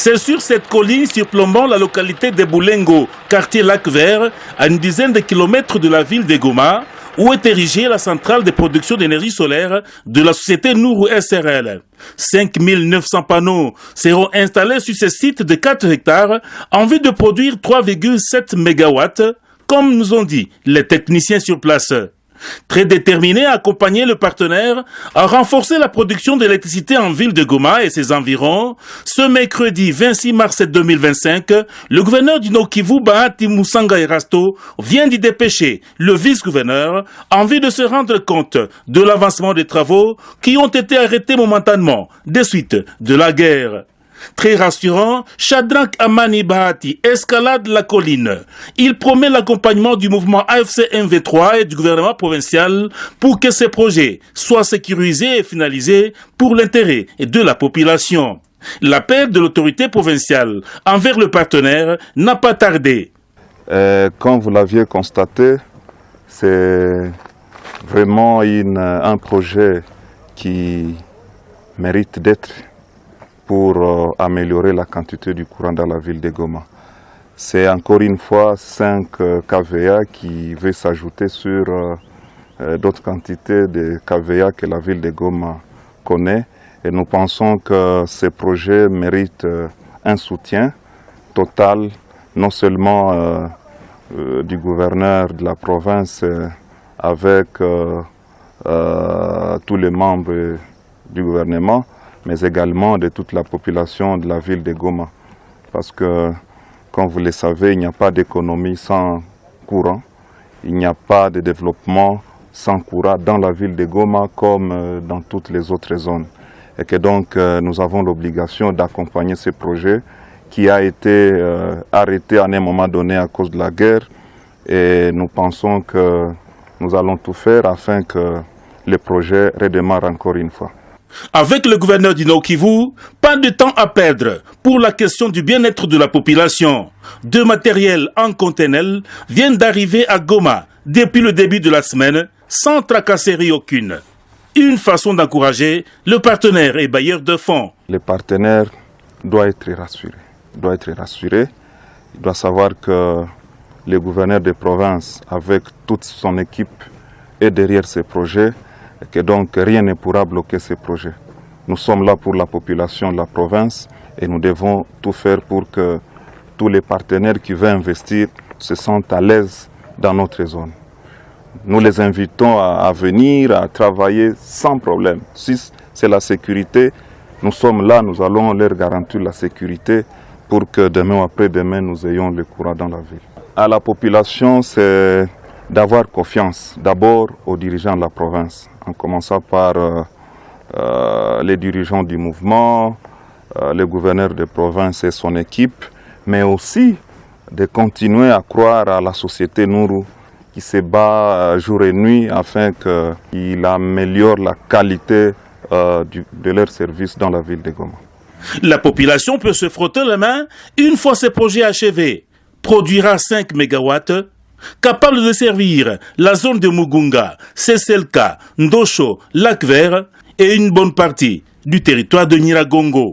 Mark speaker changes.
Speaker 1: C'est sur cette colline surplombant la localité de Boulengo, quartier Lac Vert, à une dizaine de kilomètres de la ville de Goma, où est érigée la centrale de production d'énergie solaire de la société Nourou SRL. 5 900 panneaux seront installés sur ce site de 4 hectares en vue de produire 3,7 mégawatts, comme nous ont dit les techniciens sur place. Très déterminé à accompagner le partenaire à renforcer la production d'électricité en ville de Goma et ses environs, ce mercredi 26 mars 2025, le gouverneur du Nord-Kivu, Bahati Moussanga Erasto, vient d'y dépêcher le vice-gouverneur en vue de se rendre compte de l'avancement des travaux qui ont été arrêtés momentanément des suites de la guerre. Très rassurant, Shadrach Amani Bahati escalade la colline. Il promet l'accompagnement du mouvement AFC MV3 et du gouvernement provincial pour que ces projets soient sécurisés et finalisés pour l'intérêt de la population. L'appel de l'autorité provinciale envers le partenaire n'a pas tardé.
Speaker 2: Comme vous l'aviez constaté, c'est vraiment un projet qui mérite d'être pour améliorer la quantité du courant dans la ville de Goma. C'est encore une fois 5 kVA qui veut s'ajouter sur d'autres quantités de kVA que la ville de Goma connaît. Et nous pensons que ces projets méritent un soutien total, non seulement du gouverneur de la province avec tous les membres du gouvernement, mais également de toute la population de la ville de Goma. Parce que, comme vous le savez, il n'y a pas d'économie sans courant, il n'y a pas de développement sans courant dans la ville de Goma comme dans toutes les autres zones. Et que donc nous avons l'obligation d'accompagner ce projet qui a été arrêté à un moment donné à cause de la guerre. Et nous pensons que nous allons tout faire afin que le projet redémarre encore une fois.
Speaker 1: Avec le gouverneur du Nord-Kivu, pas de temps à perdre pour la question du bien-être de la population. 2 matériels en conteneurs viennent d'arriver à Goma depuis le début de la semaine sans tracasserie aucune. Une façon d'encourager le partenaire et bailleur de fonds.
Speaker 2: Le partenaire doit être rassuré. Il doit savoir que le gouverneur de province, avec toute son équipe, est derrière ce projet. Et que donc rien ne pourra bloquer ces projets. Nous sommes là pour la population de la province et nous devons tout faire pour que tous les partenaires qui veulent investir se sentent à l'aise dans notre zone. Nous les invitons à venir, à travailler sans problème. Si c'est la sécurité, nous sommes là, nous allons leur garantir la sécurité pour que demain ou après-demain, nous ayons le courant dans la ville. À la population, c'est d'avoir confiance, d'abord aux dirigeants de la province, en commençant par les dirigeants du mouvement, le gouverneur de province et son équipe, mais aussi de continuer à croire à la société Nourou qui se bat jour et nuit afin qu'il améliore la qualité de leurs services dans la ville de Goma.
Speaker 1: La population peut se frotter les mains une fois ces projets achevés. Produira 5 mégawatts, capable de servir la zone de Mugunga, Seselka, Ndosho, Lac Vert et une bonne partie du territoire de Nyiragongo.